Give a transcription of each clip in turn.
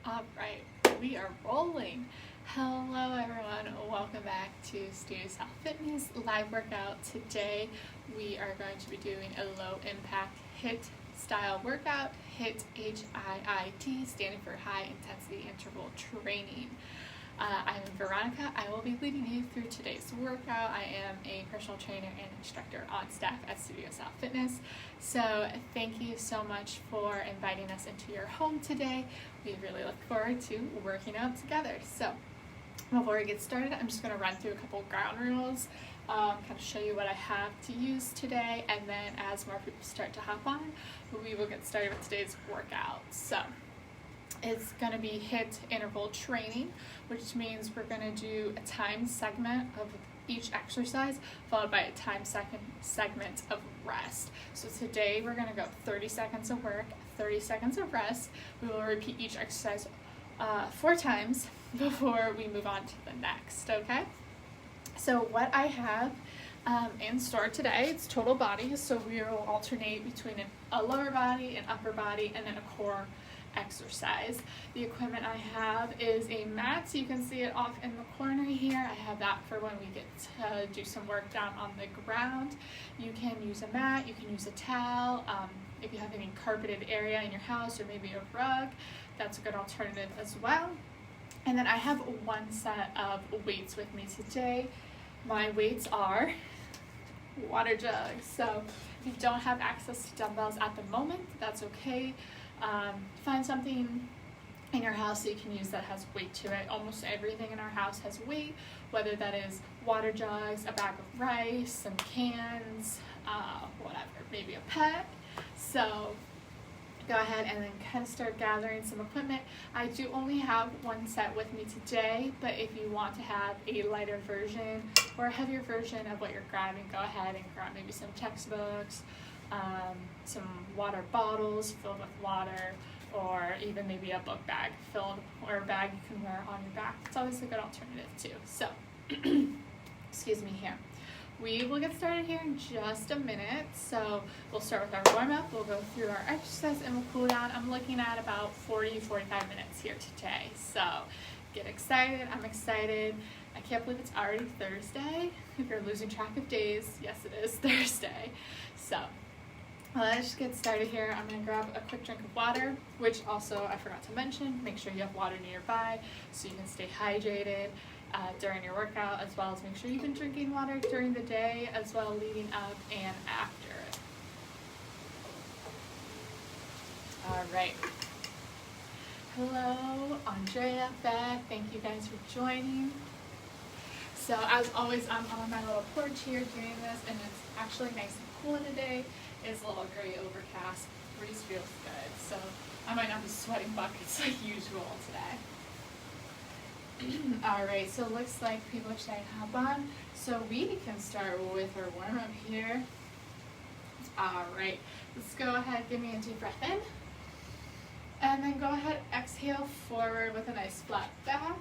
All right, we are rolling. Hello everyone, welcome back to Studio Self Fitness live workout. Today we are going to be doing a low impact HIIT style workout. HIIT, H-I-I-T, standing for high intensity interval training. I'm Veronica. I will be leading you through today's workout. I am a personal trainer and instructor on staff at Studio Self Fitness. So thank you so much for inviting us into your home today. We really look forward to working out together. So before we get started, I'm just going to run through a couple ground rules, kind of show you what I have to use today, and then as more people start to hop on, we will get started with today's workout. So it's going to be HIIT interval training, which means we're going to do a time segment of each exercise followed by a time segment of rest. So today we're going to go 30 seconds of work, 30 seconds of rest. We will repeat each exercise 4 times before we move on to the next, okay? So what I have in store today, it's total body, so we will alternate between a lower body, an upper body, and then a core exercise. The equipment I have is a mat, so you can see it off in the corner here. I have that for when we get to do some work down on the ground. You can use a mat, you can use a towel. If you have any carpeted area in your house or maybe a rug, that's a good alternative as well. And then I have one set of weights with me today. My weights are water jugs. So if you don't have access to dumbbells at the moment, that's okay. Find something in your house that you can use that has weight to it. Almost everything in our house has weight, whether that is water jugs, a bag of rice, some cans, whatever, maybe a pet. So go ahead and then kind of start gathering some equipment. I do only have one set with me today, but if you want to have a lighter version or a heavier version of what you're grabbing, go ahead and grab maybe some textbooks, some water bottles filled with water, or even maybe a book bag filled, or a bag you can wear on your back. It's always a good alternative too. So, excuse me here. We will get started here in just a minute. So we'll start with our warm-up, we'll go through our exercise, and we'll cool down. I'm looking at about 40-45 minutes here today. So get excited, I'm excited. I can't believe it's already Thursday. If you're losing track of days, yes it is Thursday. So let's just get started here. I'm going to grab a quick drink of water, which also I forgot to mention. Make sure you have water nearby so you can stay hydrated during your workout, as well as make sure you've been drinking water during the day, as well leading up and after it. All right. Hello, Andrea, Beth, thank you guys for joining. So as always, I'm on my little porch here doing this, and it's actually nice and cool today. It's a little gray overcast, breeze feels good, so I might not be sweating buckets like usual today. Alright, so it looks like people are starting to hop on, so we can start with our warm-up here. Alright, let's go ahead, give me a deep breath in, and then go ahead, exhale forward with a nice flat back,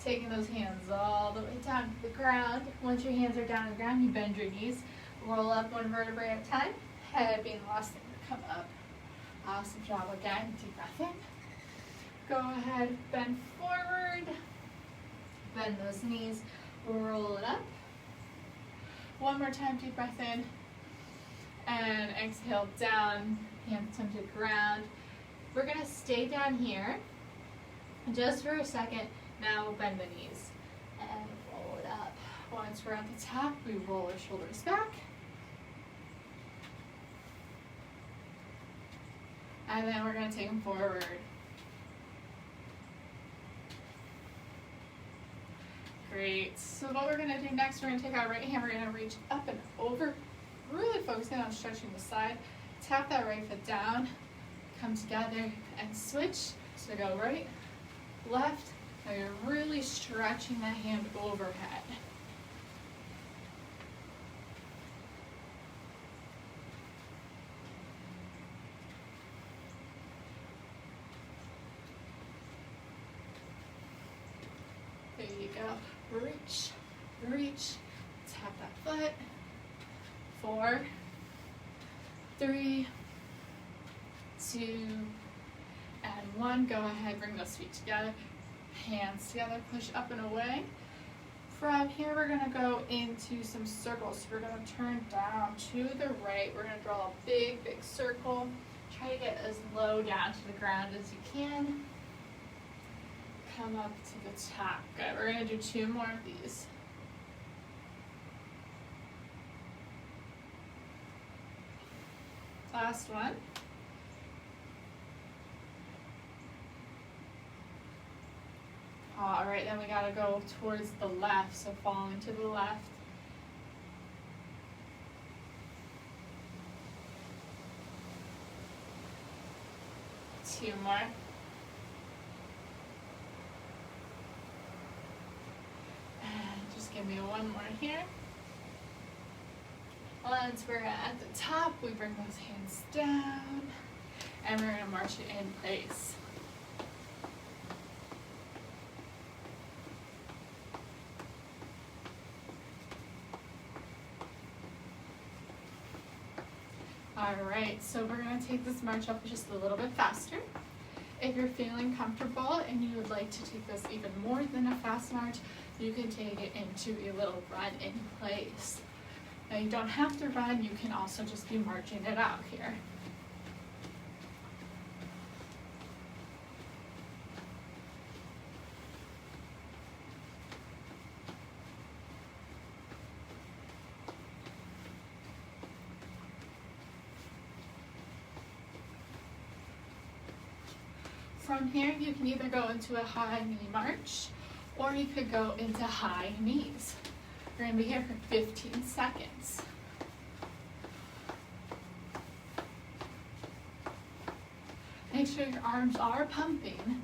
taking those hands all the way down to the ground. Once your hands are down on the ground, you bend your knees, roll up one vertebrae at a time, head being the last thing to come up. Awesome job again, deep breath in. Go ahead, bend forward, bend those knees, roll it up. One more time, deep breath in, and exhale down, hands come to the ground. We're gonna stay down here just for a second. Now we'll bend the knees and roll it up. Once we're at the top, we roll our shoulders back. And then we're gonna take them forward. Great. So what we're going to do next, we're going to take our right hand, we're going to reach up and over, really focusing on stretching the side. Tap that right foot down, come together and switch. So go right, left. Now you're really stretching that hand overhead. There you go. Reach, reach, tap that foot. 4, 3, 2, and 1. Go ahead, bring those feet together, hands together, push up and away. From here, we're gonna go into some circles. So we're gonna turn down to the right. We're gonna draw a big, big circle. Try to get as low down to the ground as you can. Come up to the top. Good, we're gonna do 2 more of these. Last one. All right, then we gotta go towards the left, so falling to the left. Two more. And just give me one more here. Once we're at the top, we bring those hands down, and we're gonna march it in place. Alright, so we're going to take this march up just a little bit faster. If you're feeling comfortable and you would like to take this even more than a fast march, you can take it into a little run in place. Now you don't have to run, you can also just be marching it out here. From here, you can either go into a high knee march, or you could go into high knees. You're going to be here for 15 seconds. Make sure your arms are pumping.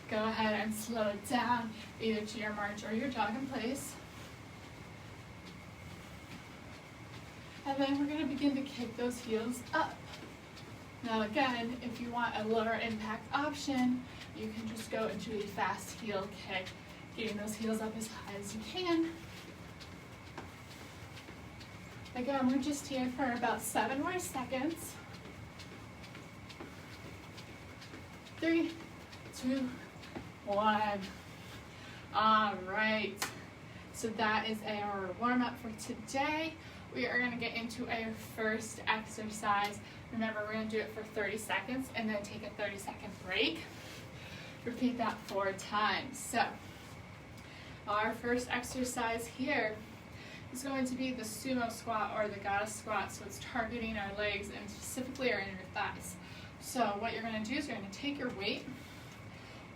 Go ahead and slow it down, either to your march or your jog in place. And then we're going to begin to kick those heels up. Now again, if you want a lower impact option, you can just go into a fast heel kick, getting those heels up as high as you can. Again, we're just here for about 7 more seconds. 3, 2, 1. All right. So that is our warm-up for today. We are going to get into our first exercise. Remember, we're going to do it for 30 seconds and then take a 30-second break. Repeat that 4 times. So, our first exercise here is going to be the Sumo Squat or the Goddess Squat. So it's targeting our legs and specifically our inner thighs. So what you're going to do is you're going to take your weight,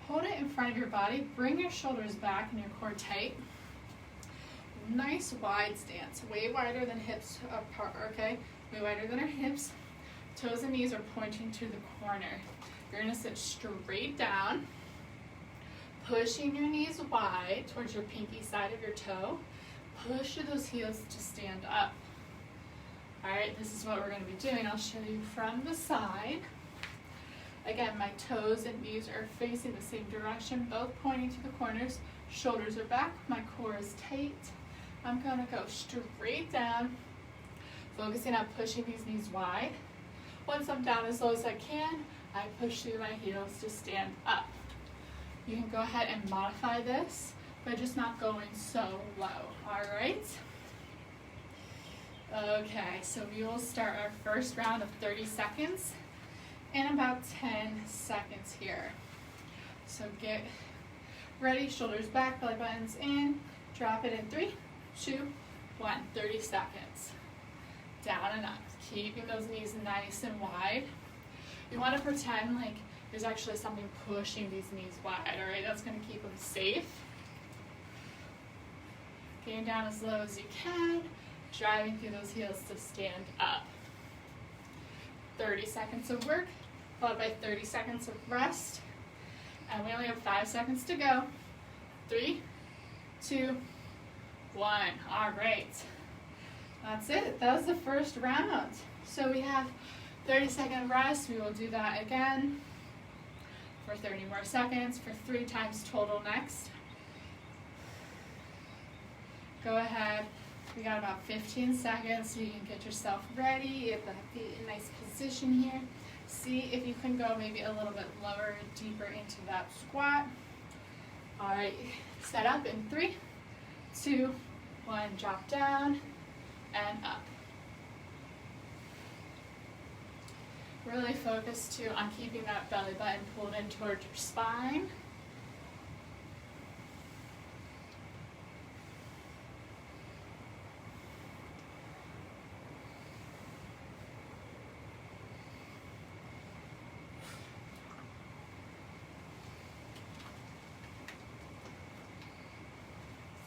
hold it in front of your body, bring your shoulders back and your core tight. Nice wide stance, way wider than hips apart, okay? Way wider than our hips. Toes and knees are pointing to the corner. You're gonna sit straight down, pushing your knees wide towards your pinky side of your toe. Push those heels to stand up. All right, this is what we're gonna be doing. I'll show you from the side. Again, my toes and knees are facing the same direction, both pointing to the corners. Shoulders are back, my core is tight. I'm gonna go straight down, focusing on pushing these knees wide. Once I'm down as low as I can, I push through my heels to stand up. You can go ahead and modify this by just not going so low, all right? Okay, so we will start our first round of 30 seconds in about 10 seconds here. So get ready, shoulders back, belly buttons in, drop it in 3, 2, 1, 30 seconds. Down and up, keeping those knees nice and wide. You want to pretend like there's actually something pushing these knees wide, all right? That's going to keep them safe. Getting down as low as you can, driving through those heels to stand up. 30 seconds of work, followed by 30 seconds of rest. And we only have 5 seconds to go. 3, 2, 1. All right. That's it. That was the first round. So we have 30-second rest. We will do that again for 30 more seconds for 3 times total next. Go ahead, We got about 15 seconds so you can get yourself ready, get the feet in nice position here. See if you can go maybe a little bit lower, deeper into that squat. All right, set up in 3, 2, 1, drop down and up. Really focus too on keeping that belly button pulled in towards your spine.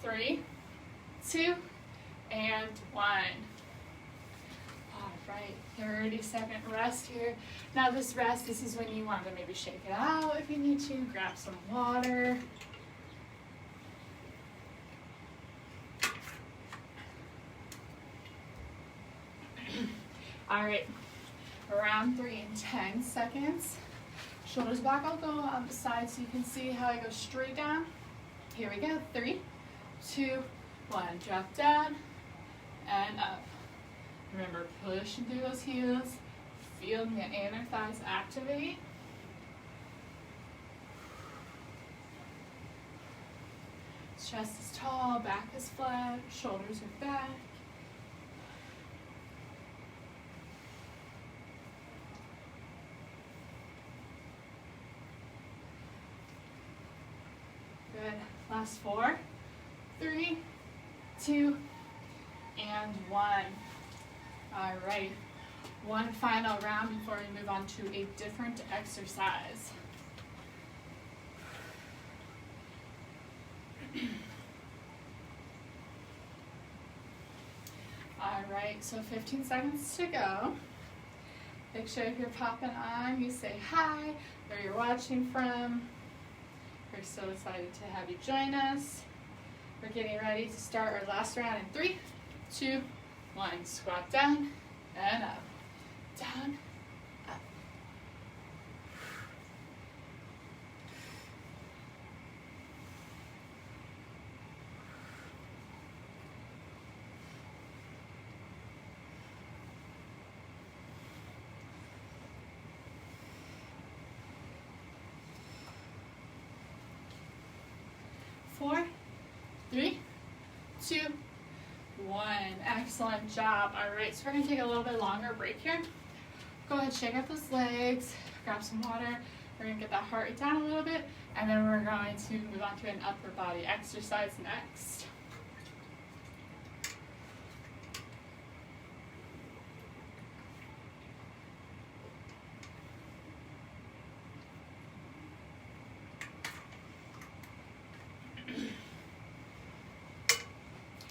Three, 2, and 1. All right, 30-second rest here. Now this rest, this is when you want to maybe shake it out if you need to, grab some water. All right, around 3 and 10 seconds. Shoulders back, I'll go on the side so you can see how I go straight down. Here we go, 3, 2, 1, drop down and up. Remember, pushing through those heels, feeling the inner thighs activate. Chest is tall, back is flat, shoulders are back. Good. Last 4, 3, 2, and 1. All right. One final round before we move on to a different exercise. All right, so 15 seconds to go. Make sure if you're popping on, you say hi, where you're watching from. We're so excited to have you join us. We're getting ready to start our last round in 3, 2, 1. Squat down and up, down, up. Four, 3, 2, 1. Excellent job. All right, so we're gonna take a little bit longer break here. Go ahead, shake out those legs, grab some water. We're gonna get that heart rate down a little bit, and then we're going to move on to an upper body exercise next.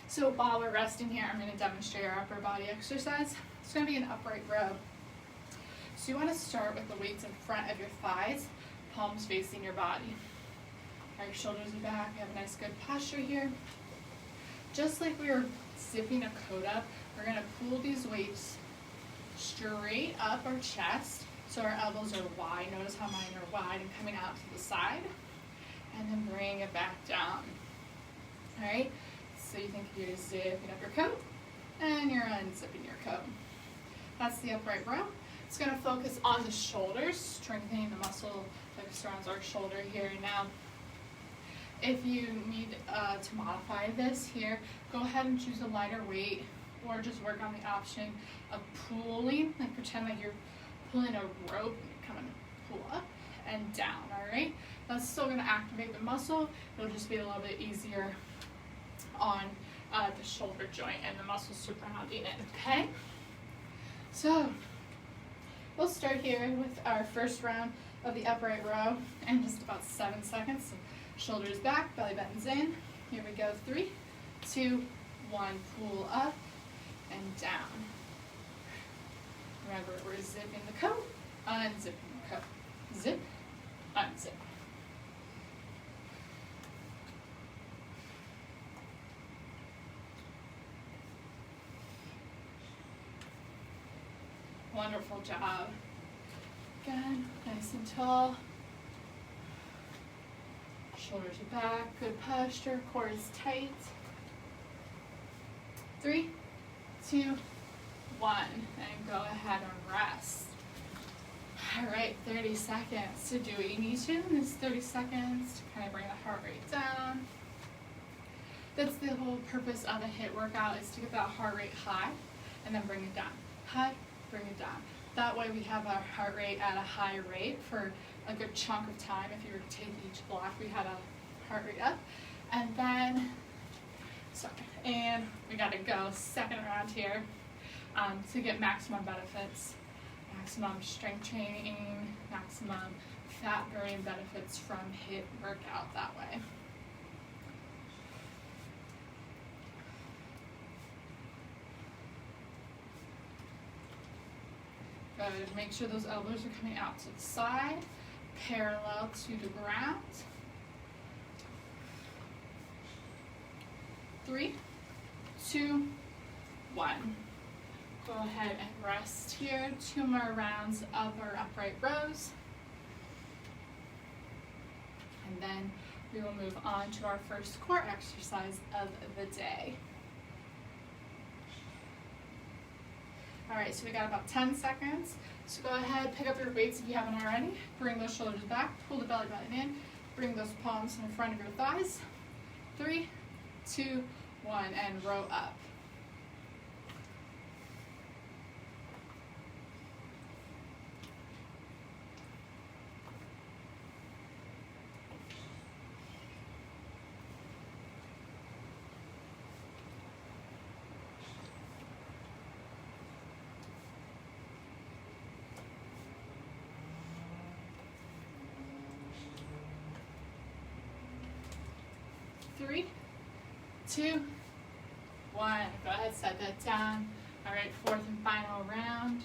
So while we're resting here, I'm going to demonstrate our upper body exercise. It's going to be an upright row. So you want to start with the weights in front of your thighs, palms facing your body. Our shoulders are back. We have a nice good posture here. Just like we were zipping a coat up, we're going to pull these weights straight up our chest so our elbows are wide. Notice how mine are wide and coming out to the side. And then bring it back down. All right? So you think you're zipping up your coat and you're unzipping your coat. That's the upright row. It's going to focus on the shoulders, strengthening the muscle that surrounds our shoulder here. Now, if you need to modify this here, go ahead and choose a lighter weight or just work on the option of pulling, like pretend like you're pulling a rope and kind of pull up and down, all right? That's still going to activate the muscle. It'll just be a little bit easier on the shoulder joint and the muscles surrounding it, okay? So we'll start here with our first round of the upright row in just about 7 seconds. So shoulders back, belly buttons in. Here we go, 3, 2, 1, pull up and down. Remember, we're zipping the coat, unzipping the coat. Zip, unzip. Wonderful job. Again, nice and tall. Shoulders are back, good posture, core is tight. 3, 2, 1, and go ahead and rest. All right, 30 seconds to do what you need to. This 30 seconds to kind of bring the heart rate down. That's the whole purpose of a HIIT workout, is to get that heart rate high and then bring it down. High, bring it down. That way we have our heart rate at a high rate for a good chunk of time. If you were to take each block, we had a heart rate up. And then, and we gotta go second round here to get maximum benefits. Maximum strength training, maximum fat burning benefits from HIIT workout that way. Good. Make sure those elbows are coming out to the side, parallel to the ground. 3, 2, 1. Go ahead and rest here. 2 more rounds of our upright rows. And then we will move on to our first core exercise of the day. All right, so we got about 10 seconds. So go ahead, pick up your weights if you haven't already. Bring those shoulders back, pull the belly button in, bring those palms in front of your thighs. 3, 2, 1, and row up. Three, 2, 1. Go ahead, set that down. All right, fourth and final round.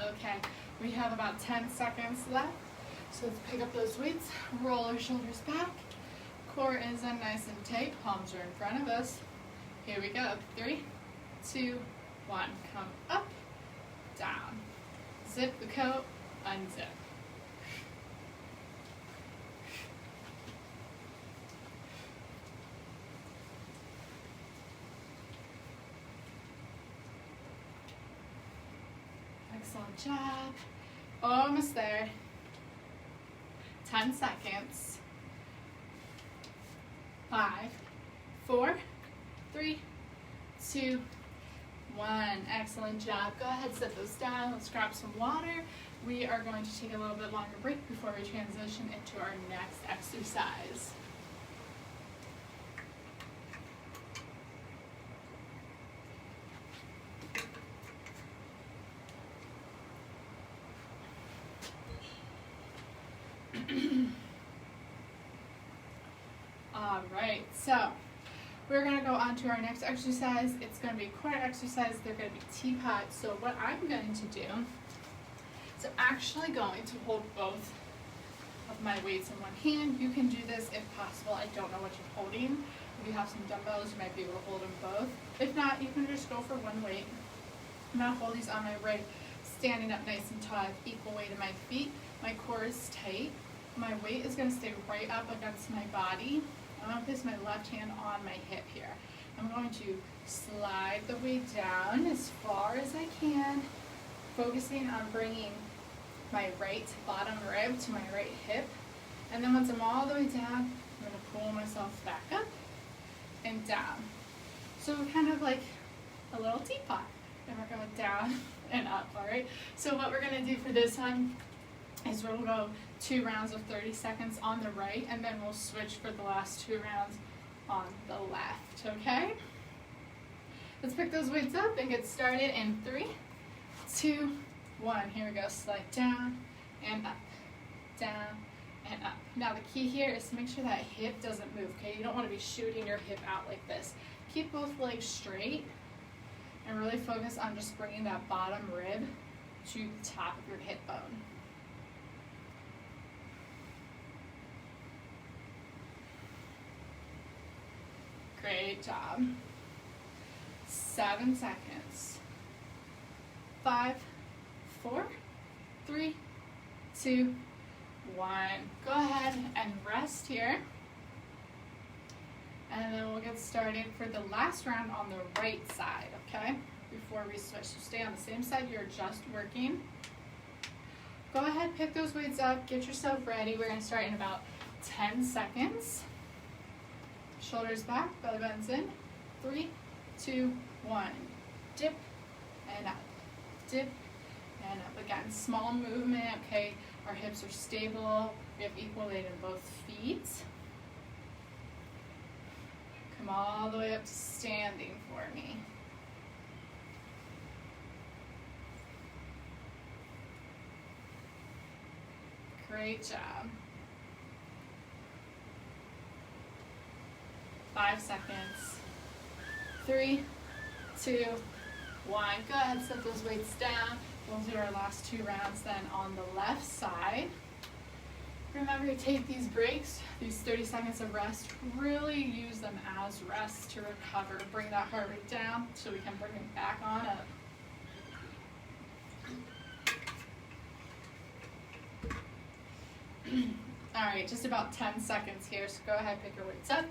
Okay, we have about 10 seconds left. So let's pick up those weights, roll our shoulders back. Core is in nice and tight, palms are in front of us. Here we go. 3, 2, 1. Come up, down. Zip the coat, unzip. Excellent job. Almost there. 10 seconds. 5, 4, 3, 2, 1. Excellent job. Go ahead, set those down. Let's grab some water. We are going to take a little bit longer break before we transition into our next exercise. All right, so we're going to go on to our next exercise. It's going to be core exercise. They're going to be Teapot. So what I'm going to do is I'm actually going to hold both of my weights in one hand. You can do this if possible. I don't know what you're holding. If you have some dumbbells, you might be able to hold them both. If not, you can just go for one weight. I'm going to hold these on my right, standing up nice and tall, equal weight in my feet. My core is tight. My weight is going to stay right up against my body. I'm going to place my left hand on my hip here. I'm going to slide the weight down as far as I can, focusing on bringing my right bottom rib to my right hip. And then once I'm all the way down, I'm going to pull myself back up and down. So kind of like a little teapot. And we're going down and up, all right? So what we're going to do for this one is we'll go 2 rounds of 30 seconds on the right, and then we'll switch for the last 2 rounds on the left, okay? Let's pick those weights up and get started in 3, 2, 1. Here we go. Slide down and up, down and up. Now the key here is to make sure that hip doesn't move, okay? You don't want to be shooting your hip out like this. Keep both legs straight and really focus on just bringing that bottom rib to the top of your hip bone. Great job. 7 seconds. 5, 4, 3, 2, 1. Go ahead and rest here. And then we'll get started for the last round on the right side, okay? Before we switch. So stay on the same side you're just working. Go ahead, pick those weights up, get yourself ready. We're gonna start in about 10 seconds. Shoulders back, belly buttons in. 3, 2, 1. Dip and up. Dip and up. Again, small movement, okay? Our hips are stable. We have equal weight in both feet. Come all the way up to standing for me. Great job. 5 seconds. 3, 2, 1. Go ahead, set those weights down. We'll do our last 2 rounds then on the left side. Remember to take these breaks, these 30 seconds of rest, really use them as rest to recover. Bring that heart rate down so we can bring it back on up. All right, just about 10 seconds here, so go ahead, pick your weights up.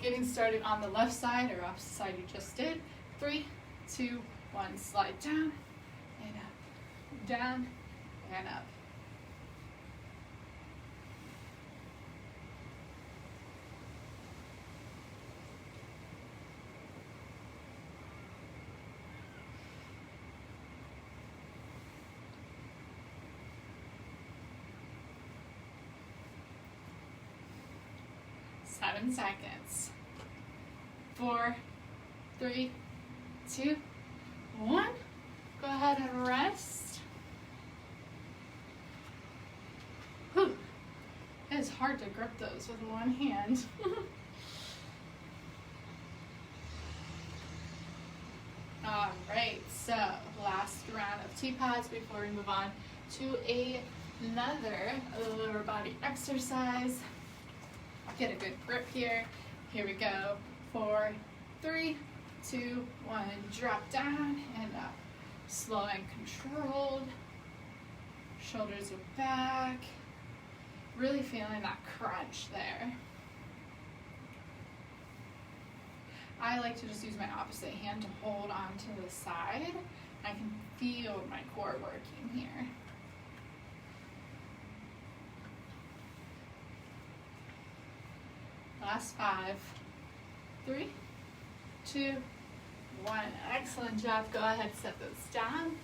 Getting started on the left side or opposite side you just did. 3, 2, 1, slide down and up, down and up. Seven seconds. 4, 3, 2, 1. Go ahead and rest. Whew. It is hard to grip those with one hand. All right, so last round of teapots before we move on to another lower body exercise. Get a good grip here. Here we go. 4, 3, 2, 1. Drop down and up. Slow and controlled. Shoulders are back. Really feeling that crunch there. I like to just use my opposite hand to hold onto the side. I can feel my core working here. Last 5, 3, 2, 1. Excellent job. Go ahead, set those down.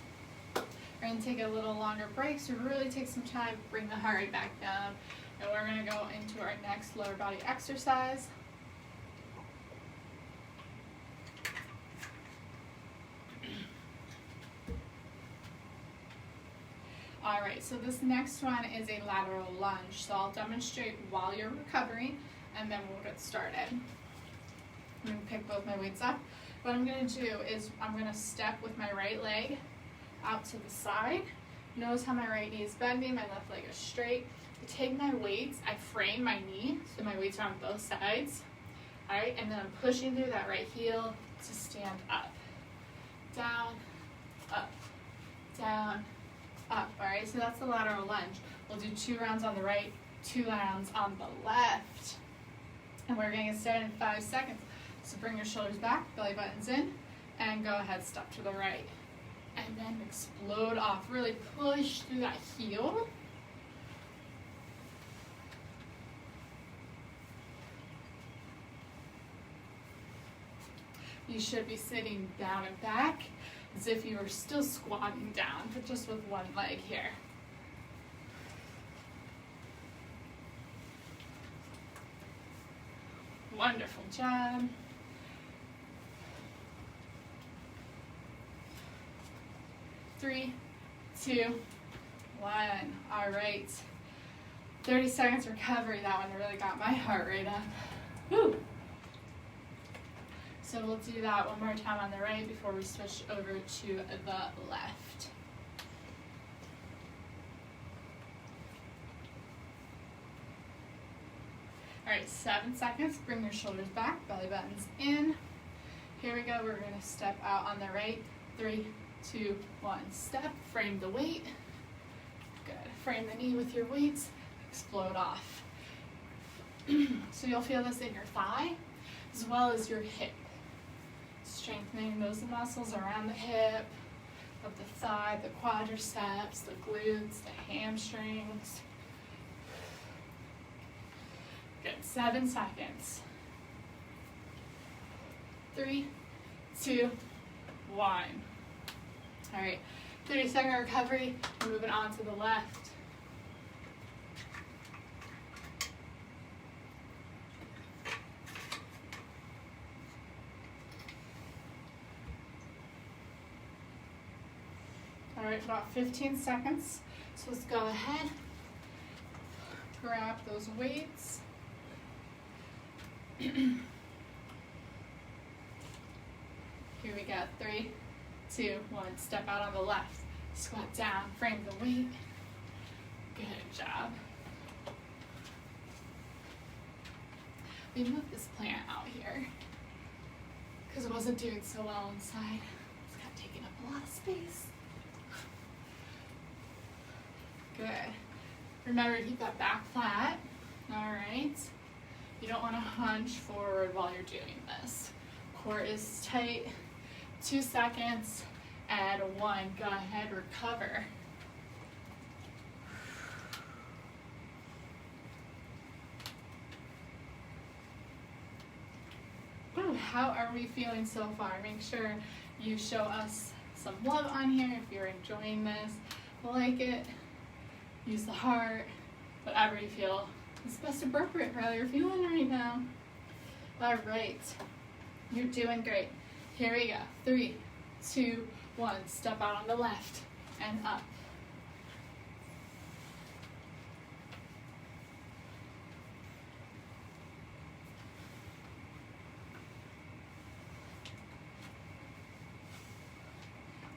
We're going to take a little longer break, so really take some time, bring the heart rate back down, and we're going to go into our next lower body exercise. All right, so this next one is a lateral lunge. So I'll demonstrate while you're recovering, and then we'll get started. I'm going to pick both my weights up. What I'm going to do is I'm going to step with my right leg out to the side. Notice how my right knee is bending, my left leg is straight. I take my weights, I frame my knee, so my weights are on both sides. All right, and then I'm pushing through that right heel to stand up. Down, up, down, up. All right, so that's the lateral lunge. We'll do 2 rounds on the right, 2 rounds on the left. And we're going to get started in 5 seconds. So bring your shoulders back, belly buttons in, and go ahead, step to the right. And then explode off. Really push through that heel. You should be sitting down and back as if you were still squatting down, but just with one leg here. Wonderful job. Three, 2, 1. All right. 30 seconds recovery. That one really got my heart rate up. Woo. So we'll do that one more time on the right before we switch over to the left. All right, 7 seconds. Bring your shoulders back, belly buttons in. Here we go. We're going to step out on the right. 3, 2, 1. Step, frame the weight. Good. Frame the knee with your weights, explode off. So you'll feel this in your thigh as well as your hip. Strengthening those muscles around the hip, of the thigh, the quadriceps, the glutes, the hamstrings. Good. 7 seconds. 3, 2, 1. All right, 30-second recovery. We're moving on to the left. All right, about 15 seconds. So let's go ahead, grab those weights. Here we go, 3, 2, 1, step out on the left, squat down, frame the weight. Good job. We moved this plant out here because it wasn't doing so well inside. It's got taken up a lot of space. Good. Remember to keep that back flat. All right. You don't want to hunch forward while you're doing this. Core is tight. 2 seconds and 1. Go ahead, recover. Ooh, how are we feeling so far? Make sure you show us some love on here if you're enjoying this. Like it, use the heart, whatever you feel is best appropriate for how you're feeling right now. All right, you're doing great. Here we go. 3, 2, 1. Step out on the left and up.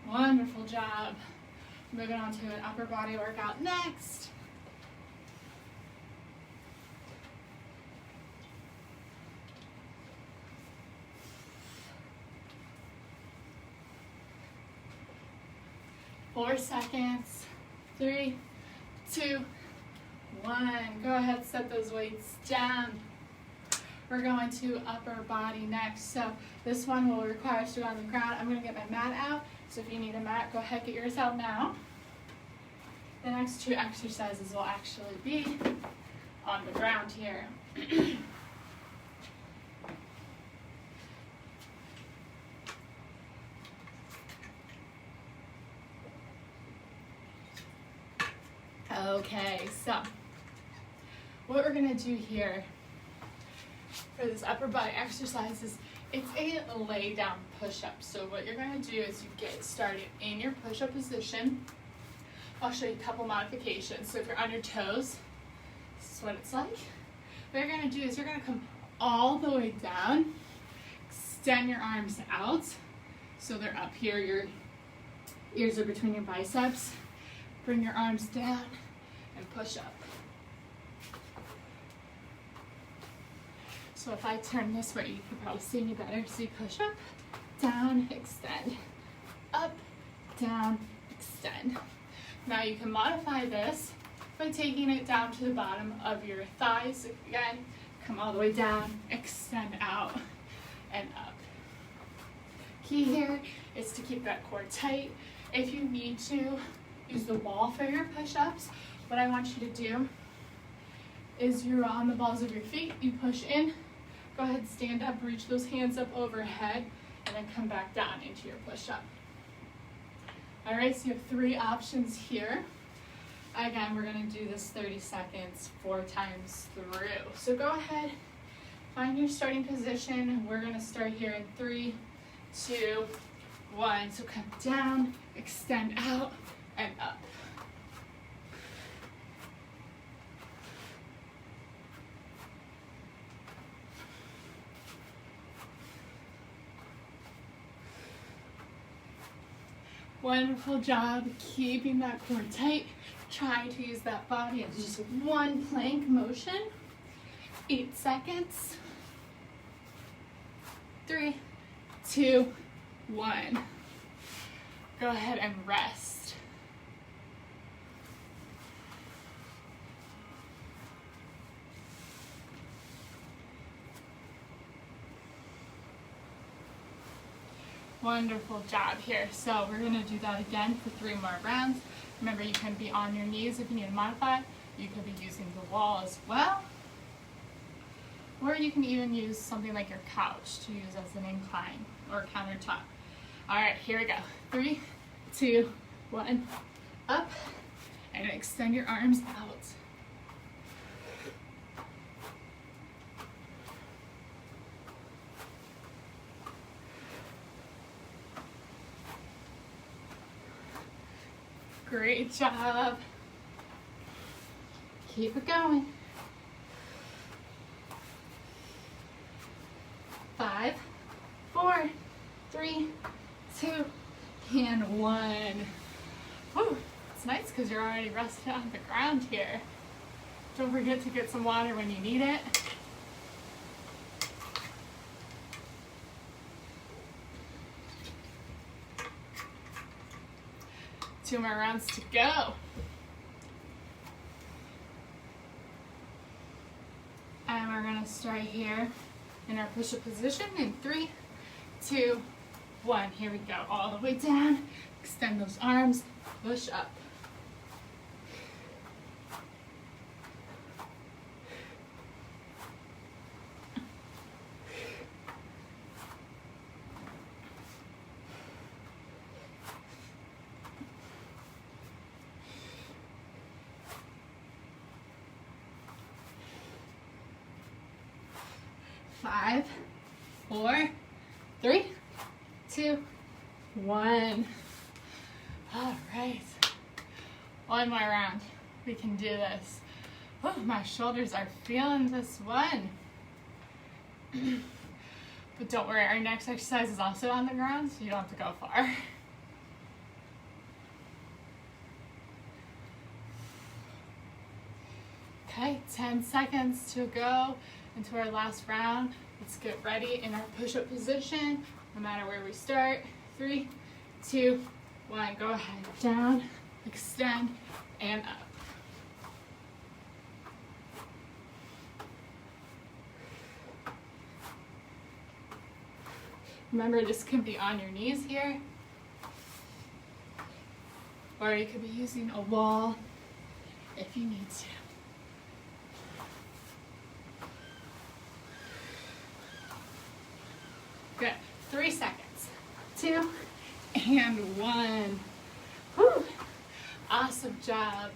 Wonderful job. Moving on to an upper body workout next. Four seconds. 3, 2, 1. Go ahead, set those weights down. We're going to upper body next. So this one will require us to go on the ground. I'm going to get my mat out. So if you need a mat, go ahead, get yours out now. The next 2 exercises will actually be on the ground here. Okay, so what we're gonna do here for this upper body exercise is it's a lay down push-up. So what you're gonna do is you get started in your push-up position. I'll show you a couple modifications. So if you're on your toes, this is what it's like. What you're gonna do is you're gonna come all the way down, extend your arms out so they're up here, your ears are between your biceps. Bring your arms down and push up. So if I turn this way, you can probably see me better. So you push up, down, extend, up, down, extend. Now you can modify this by taking it down to the bottom of your thighs. Again, come all the way down, extend out, and up. Key here is to keep that core tight. If you need to use the wall for your push-ups, what I want you to do is you're on the balls of your feet, you push in, go ahead, stand up, reach those hands up overhead, and then come back down into your push-up. All right, so you have 3 options here. Again, we're gonna do this 30 seconds, 4 times through. So go ahead, find your starting position. We're gonna start here in 3, 2, 1. So come down, extend out, and up. Wonderful job keeping that core tight. Try to use that body as just one plank motion. 8 seconds. 3, 2, 1. go ahead and rest. Wonderful job here. So we're going to do that again for 3 more rounds. Remember, you can be on your knees if you need to modify. You could be using the wall as well. Or you can even use something like your couch to use as an incline or countertop. All right, here we go. 3, 2, 1, up, and extend your arms out. Great job. Keep it going. 5, 4, 3, 2, and 1. Whew, it's nice because you're already rested on the ground here. Don't forget to get some water when you need it. Two more rounds to go. And we're gonna start here in our push-up position in 3, 2, 1. Here we go, all the way down. Extend those arms, push up. Five, 4, 3, 2, 1. All right. One more round. We can do this. Oh, my shoulders are feeling this one. But don't worry, our next exercise is also on the ground, so you don't have to go far. Okay, 10 seconds to go into our last round. Let's get ready in our push-up position, no matter where we start. 3, 2, 1. Go ahead. Down, extend, and up. Remember, this can be on your knees here, or you could be using a wall if you need to. Good. 3 seconds. 2 and 1. Whew. Awesome job.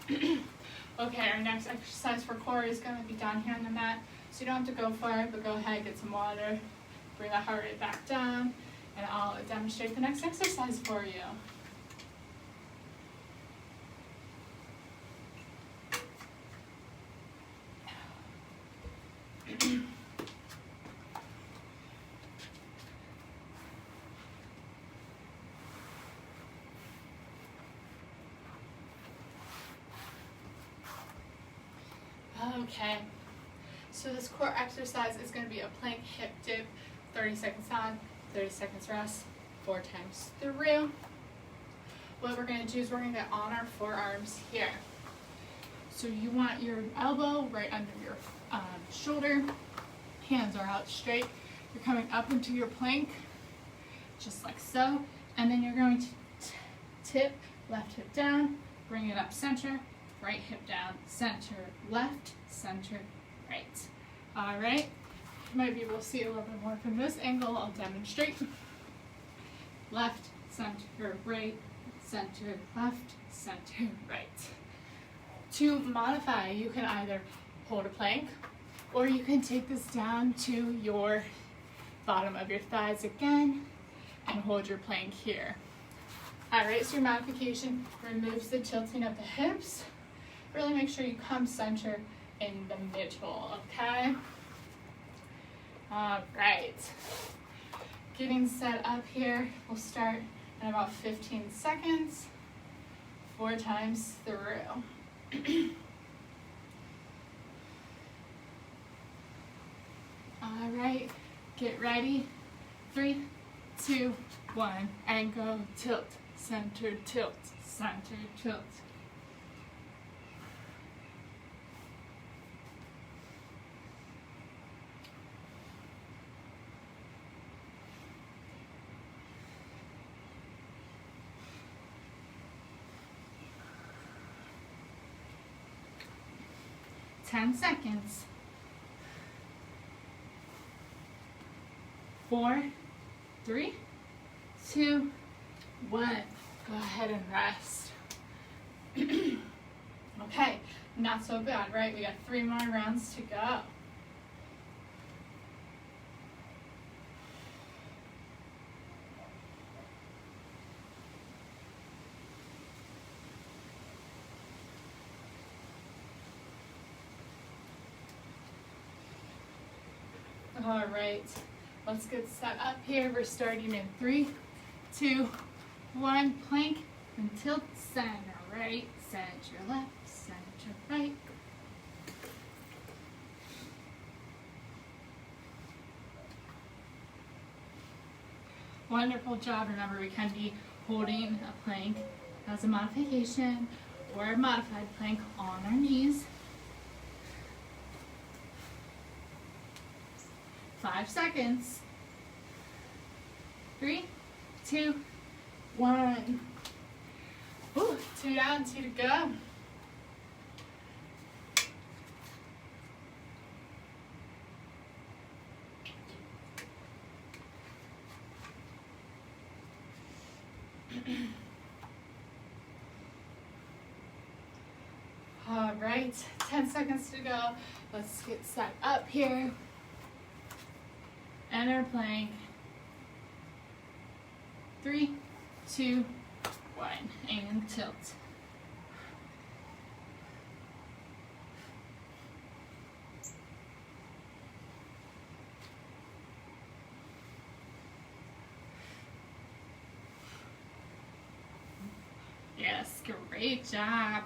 Okay, our next exercise for core is going to be down here on the mat. So you don't have to go far, but go ahead, get some water. Bring the heart rate back down, and I'll demonstrate the next exercise for you. Okay, so this core exercise is going to be a plank hip dip, 30 seconds on, 30 seconds rest, 4 times through. What we're going to do is we're going to get on our forearms here. So you want your elbow right under your shoulder, hands are out straight. You're coming up into your plank, just like so, and then you're going to tip, left hip down, bring it up center, right hip down, center, left, center, right. All right, you might be able to see a little bit more from this angle. I'll demonstrate. Left, center, right, center, left, center, right. To modify, you can either hold a plank, or you can take this down to your bottom of your thighs again, and hold your plank here. All right, so your modification removes the tilting of the hips. Really make sure you come center in the middle, okay? All right. Getting set up here, we'll start in about 15 seconds, 4 times through. All right, get ready. 3, 2, 1, and go. Tilt, center, tilt, center, tilt. Ten seconds. 4, 3, 2, 1. Go ahead and rest. Okay, not so bad, right? We got 3 more rounds to go. All right, let's get set up here. We're starting in 3, 2, 1. Plank and tilt, center right, center left, center right. Wonderful job. Remember, we can be holding a plank as a modification or a modified plank on our knees. 5 seconds. 3, 2, 1. Ooh, 2 down, 2 to go. All right, 10 seconds to go. Let's get set up here. Enter plank. 3, 2, 1, and tilt. Yes, great job.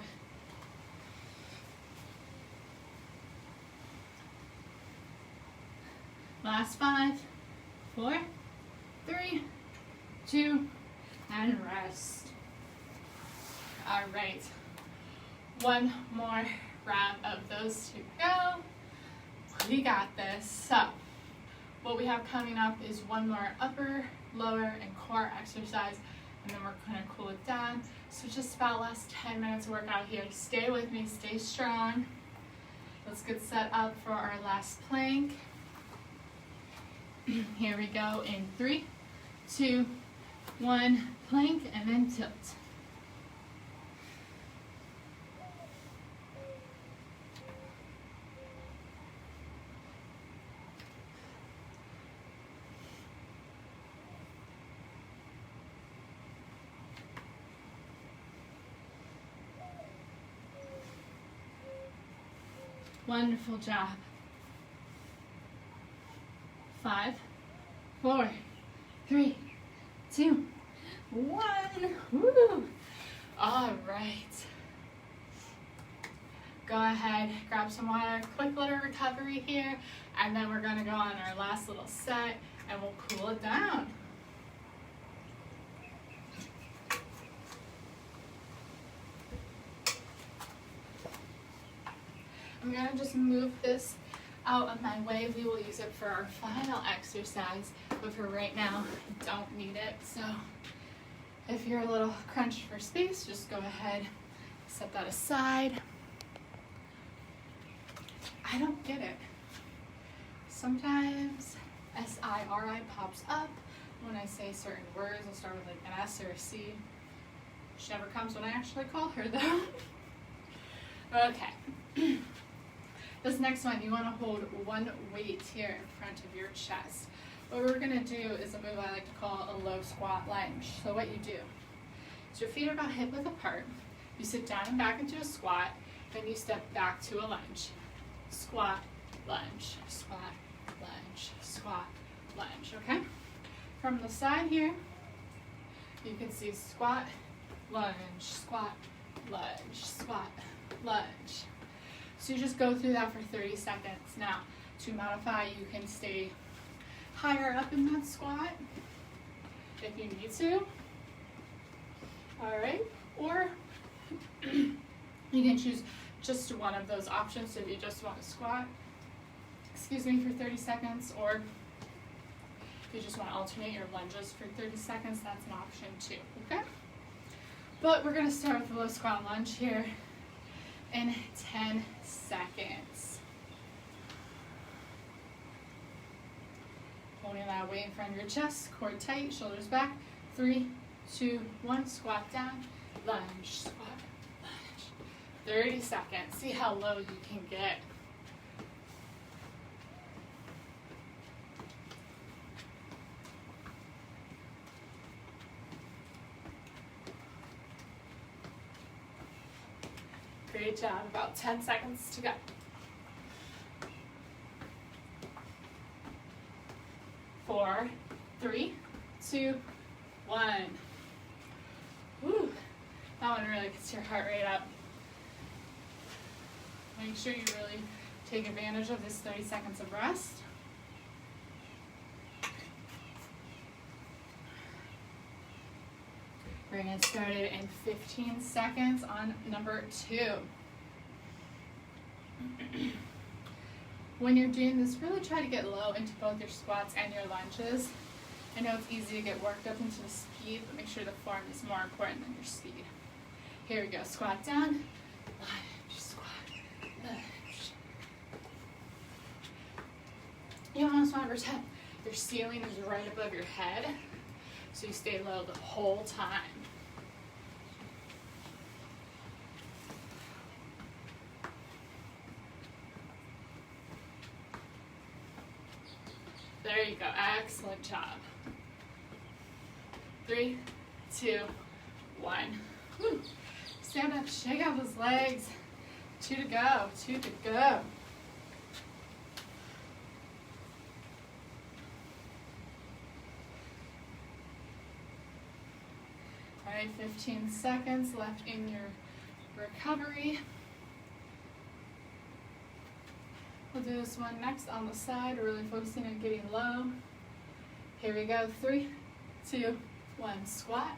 Last 5, 4, 3, 2, and rest. All right, 1 more round of those to go. We got this. So, what we have coming up is 1 more upper, lower, and core exercise, and then we're gonna cool it down. So just about last 10 minutes workout here. Stay with me, stay strong. Let's get set up for our last plank. Here we go in 3, 2, 1, plank, and then tilt. Wonderful job. 5, 4, 3, 2, 1. Woo! All right. Go ahead, grab some water, quick little recovery here, and then we're gonna go on our last little set and we'll cool it down. I'm gonna just move this out of my way. We will use it for our final exercise, but for right now, don't need it. So if you're a little crunched for space, just go ahead, set that aside. I don't get it. Sometimes SIRI pops up when I say certain words. I'll start with like an S or a C. She never comes when I actually call her though. Okay. This next one, you want to hold 1 weight here in front of your chest. What we're going to do is a move I like to call a low squat lunge. So what you do is your feet are about hip width apart. You sit down and back into a squat, then you step back to a lunge. Squat, lunge, squat, lunge, squat, lunge, okay? From the side here, you can see squat, lunge, squat, lunge, squat, lunge. So you just go through that for 30 seconds. Now, to modify, you can stay higher up in that squat if you need to. All right, or you can choose just one of those options. So if you just want to squat, excuse me, for 30 seconds, or if you just want to alternate your lunges for 30 seconds, that's an option too, okay? But we're gonna start with a low squat lunge here in 10 seconds. Holding that weight in front of your chest, core tight, shoulders back. 3, 2, 1, squat down, lunge, squat, lunge. 30 seconds, see how low you can get. Great job, about 10 seconds to go. 4, 3, 2, 1. Woo, that one really gets your heart rate up. Make sure you really take advantage of this 30 seconds of rest. We're going to get started in 15 seconds on number 2. When you're doing this, really try to get low into both your squats and your lunges. I know it's easy to get worked up into the speed, but make sure the form is more important than your speed. Here we go, squat down, lunge, squat, lunge. You almost want to pretend your ceiling is right above your head, so you stay low the whole time. There you go, excellent job. 3, 2, 1. Woo. Stand up, shake out those legs. 2 to go, 2 to go. All right, 15 seconds left in your recovery. We'll do this one next on the side, really focusing on getting low. Here we go, 3, 2, 1, squat,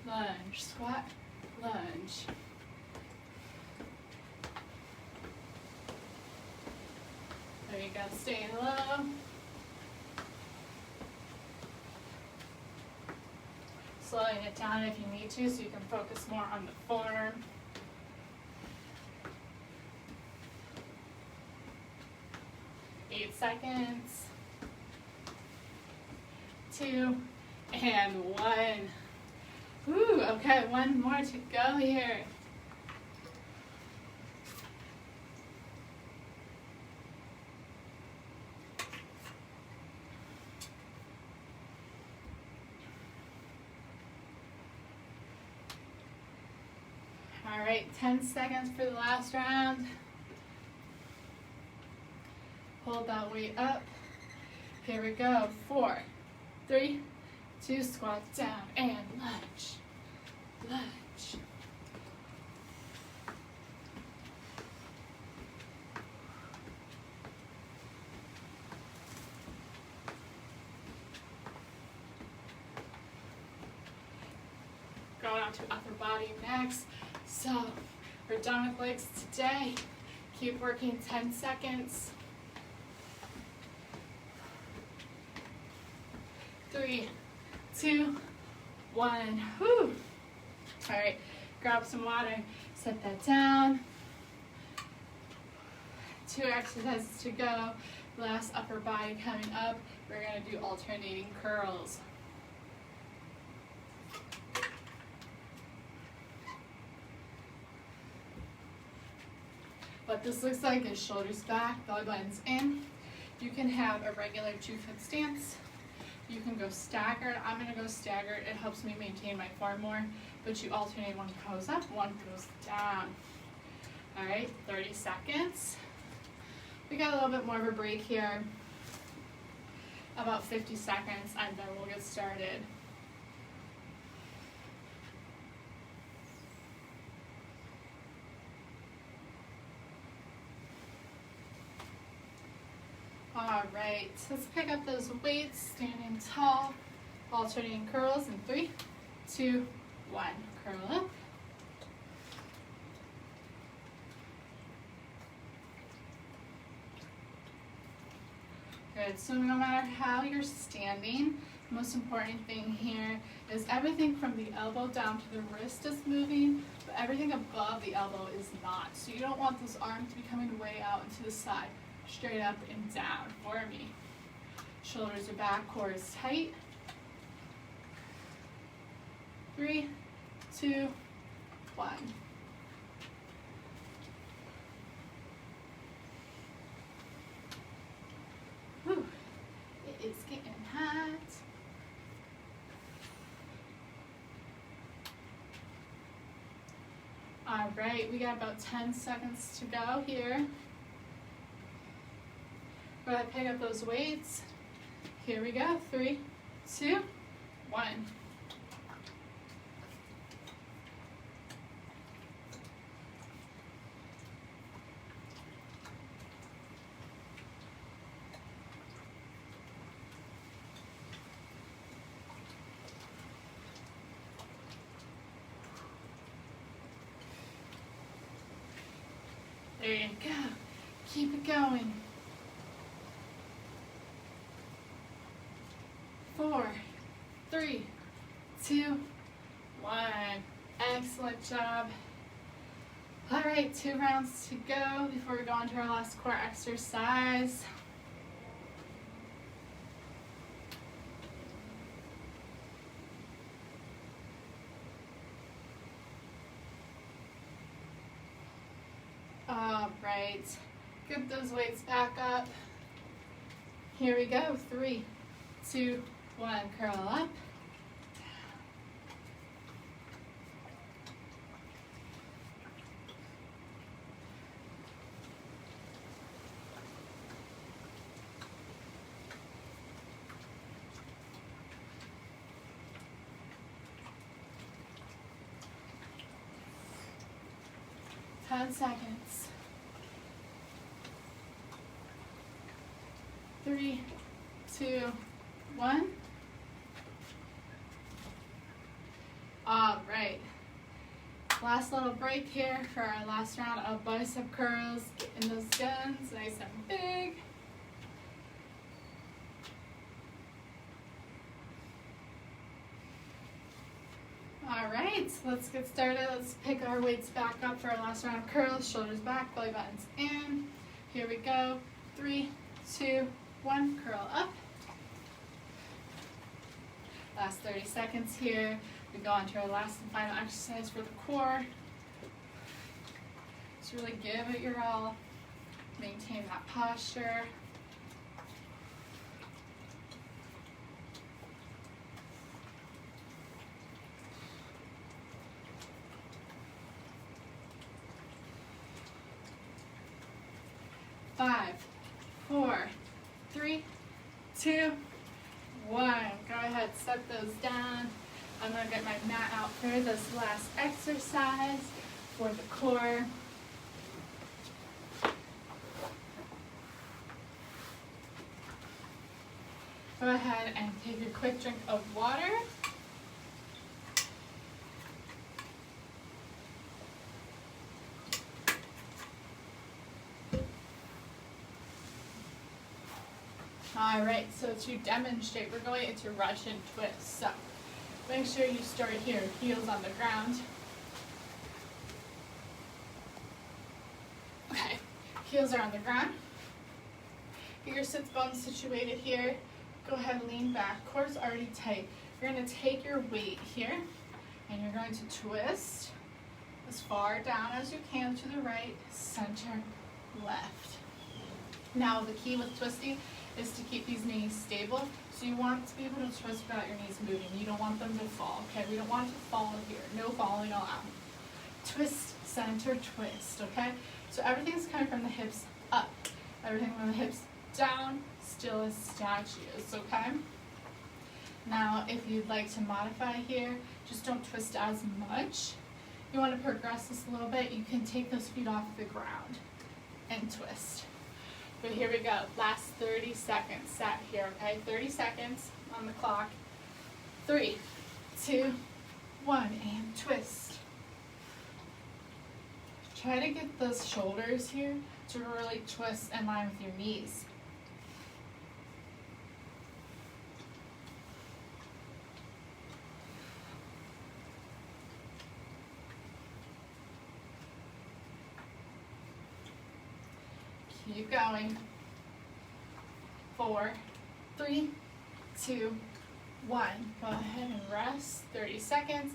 lunge, squat, lunge. There you go, staying low. Slowing it down if you need to, so you can focus more on the form. Seconds, 2, and 1. Woo, okay, one more to go here. All right, 10 seconds for the last round. Hold that weight up. Here we go. 4, 3, 2, squat down and lunge. Lunge. Going on to upper body next. So we're done with legs today. Keep working 10 seconds. 3, 2, 1. Whew. All right, grab some water, set that down. 2 exercises to go. Last upper body coming up. We're going to do alternating curls. What this looks like is shoulders back, belly buttons in. You can have a regular 2-foot stance. You can go staggered. I'm going to go staggered. It helps me maintain my form more. But you alternate, one goes up, one goes down. All right, 30 seconds. We got a little bit more of a break here. About 50 seconds, and then we'll get started. All right, let's pick up those weights, standing tall, alternating curls in 3, 2, 1. Curl up. Good. So no matter how you're standing, the most important thing here is everything from the elbow down to the wrist is moving, but everything above the elbow is not. So you don't want those arms to be coming way out and to the side. Straight up and down for me. Shoulders are back, core is tight. 3, 2, 1. Whew. It is getting hot. All right, we got about 10 seconds to go here. We're gonna pick up those weights. Here we go. 3, 2, 1. There you go. Keep it going. 4, 3, 2, 1. Excellent job. All right, 2 rounds to go before we go on to our last core exercise. All right, get those weights back up. Here we go. 3, 2, 1. Curl up. 10 seconds. 3, 2, 1. All right. Last little break here for our last round of bicep curls. Getting those guns nice and big. All right, so let's get started. Let's pick our weights back up for our last round of curls. Shoulders back, belly buttons in. Here we go. 3, 2, 1. Curl up. Last 30 seconds here. We go on to our last and final exercise for the core. Just really give it your all. Maintain that posture. Five, 4, 3, 2, 1. Go ahead, set those down. I'm going to get my mat out for this last exercise for the core. Go ahead and take a quick drink of water. All right, so to demonstrate, we're going into Russian twist. So make sure you start here, heels on the ground. Okay, heels are on the ground. Get your sits bones situated here. Go ahead and lean back. Core's already tight. You're going to take your weight here, and you're going to twist as far down as you can to the right, center, left. Now the key with twisting is to keep these knees stable. So you want to be able to twist without your knees moving. You don't want them to fall, okay? We don't want it to fall here. No falling allowed. Twist, center, twist, okay? So everything's coming from the hips up. Everything from the hips down, still as statues, okay? Now, if you'd like to modify here, just don't twist as much. You want to progress this a little bit, you can take those feet off the ground and twist. But here we go, last 30 seconds set here, okay? 30 seconds on the clock. 3, 2, one, and twist. Try to get those shoulders here to really twist in line with your knees. Keep going. 4, 3, 2, 1. Go ahead and rest. 30 seconds.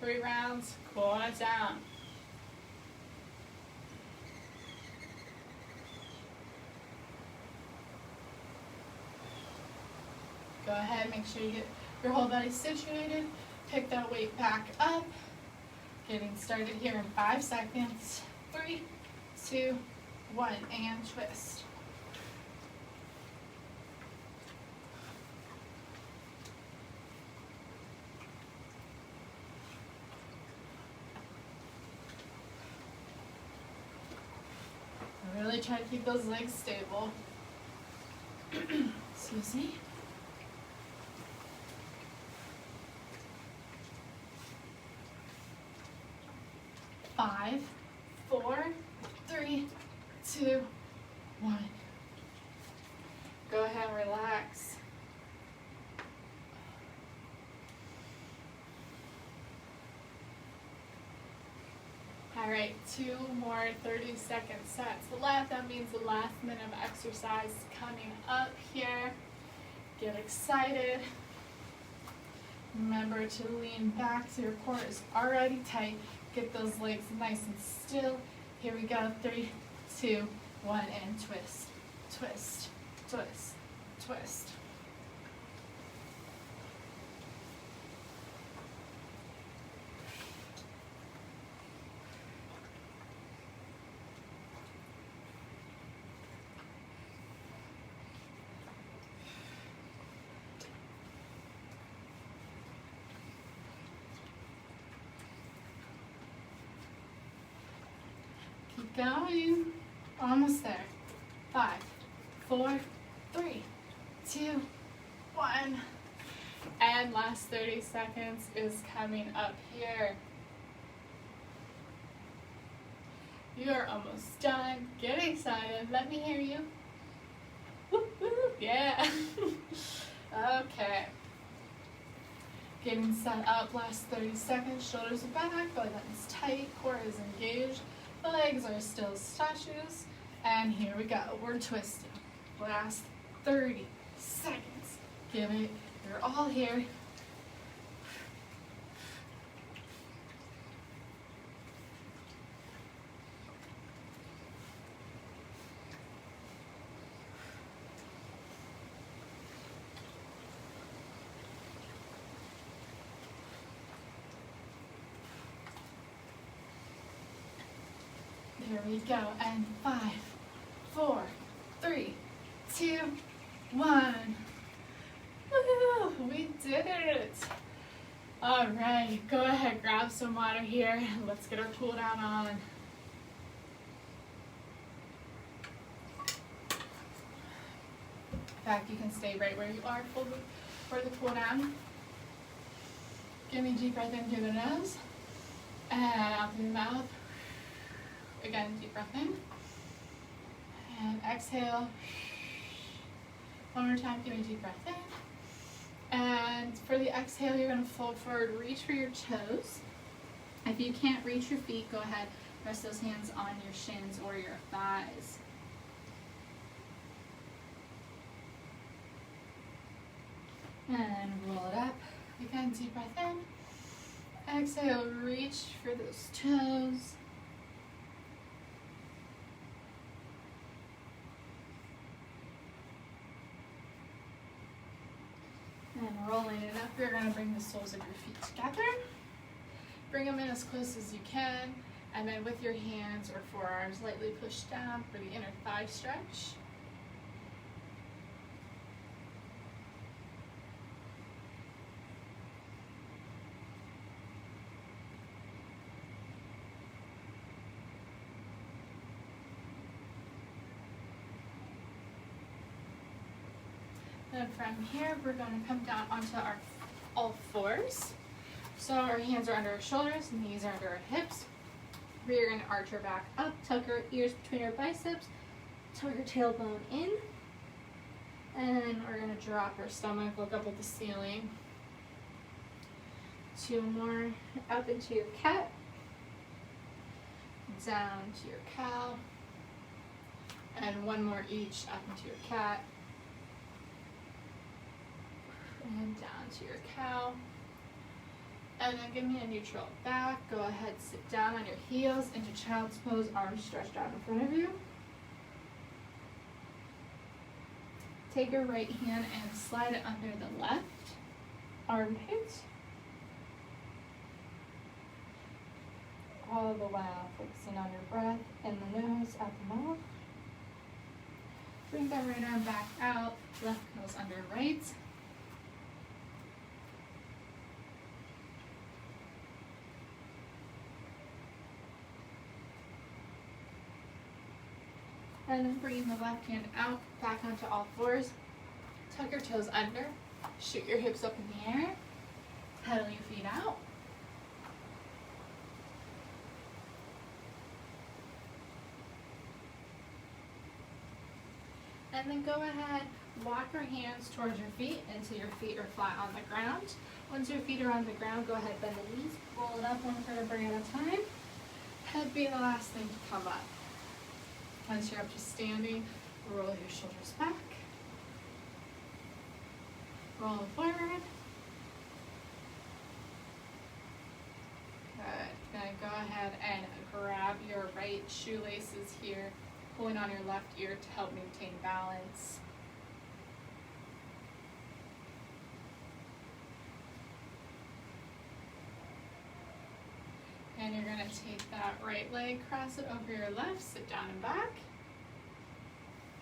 3 rounds. Cool it down. Go ahead, make sure you get your whole body situated. Pick that weight back up. Getting started here in 5 seconds. 3, 2, 1, and twist. Really try to keep those legs stable. Excuse me. 5, 4, 3, 2, 1. Go ahead and relax. All right, 2 more 30-second sets left. That means the last minute of exercise is coming up here. Get excited. Remember to lean back so your core is already tight. Get those legs nice and still. Here we go. 3, 2, 1, and twist, twist, twist, twist. Keep going. Almost there. 5, 4, 3, 2, 1. And last 30 seconds is coming up here. You are almost done. Get excited. Let me hear you. Whoop, whoop. Yeah. Okay. Getting set up. Last 30 seconds. Shoulders are back. Belly button's tight. Core is engaged. The legs are still statues. And here we go. We're twisting. Last 30 seconds. Give it. You're all here. Here we go, and 5, 4, 3, 2, 1. Woohoo! We did it! All right, go ahead, grab some water here. Let's get our cool down on. In fact, you can stay right where you are for the cool down. Give me a deep breath in through the nose and out through the mouth. Again, deep breath in, and exhale. One more time, give me a deep breath in. And for the exhale, you're gonna fold forward, reach for your toes. If you can't reach your feet, go ahead, rest those hands on your shins or your thighs. And roll it up. Again, deep breath in. Exhale, reach for those toes. And rolling it up, you're going to bring the soles of your feet together. Bring them in as close as you can. And then with your hands or forearms, lightly push down for the inner thigh stretch. Then from here, we're going to come down onto our all fours. So our hands are under our shoulders, knees are under our hips. We're going to arch our back up, tuck our ears between our biceps, tuck our tailbone in, and we're going to drop our stomach, look up at the ceiling. 2 more, up into your cat, down to your cow, and 1 more each, up into your cat, and down to your cow. And then give me a neutral back. Go ahead, sit down on your heels into child's pose, arms stretched out in front of you. Take your right hand and slide it under the left armpit. All the while focusing on your breath in the nose, out the mouth. Bring that right arm back out, left goes under right. And then bringing the left hand out, back onto all fours. Tuck your toes under, shoot your hips up in the air, pedal your feet out. And then go ahead, walk your hands towards your feet until your feet are flat on the ground. Once your feet are on the ground, go ahead, bend the knees, roll it up 1 vertebrae at a time. Head be the last thing to come up. Once you're up to standing, roll your shoulders back. Roll forward. Good. Then go ahead and grab your right shoelaces here, pulling on your left ear to help maintain balance. And you're going to take that right leg, cross it over your left, sit down and back.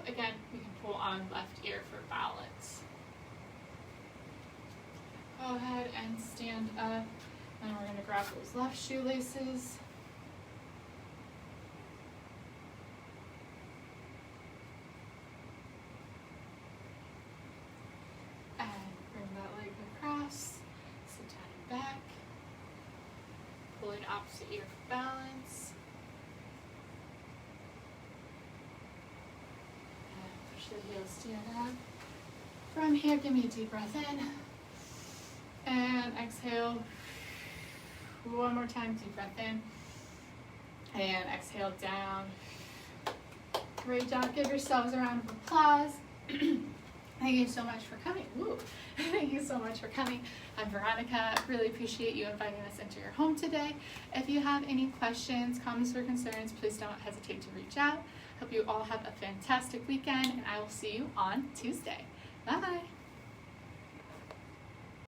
Again, we can pull on left ear for balance. Go ahead and stand up, and we're going to grab those left shoelaces. And bring that leg across, sit down and back. Pulling opposite ear for balance. And push the heels, stand up. From here, give me a deep breath in. And exhale. 1 more time, deep breath in. And exhale down. Great job. Give yourselves a round of applause. Thank you so much for coming. Woo. Thank you so much for coming. I'm Veronica. Really appreciate you inviting us into your home today. If you have any questions, comments, or concerns, please don't hesitate to reach out. Hope you all have a fantastic weekend, and I will see you on Tuesday. Bye-bye.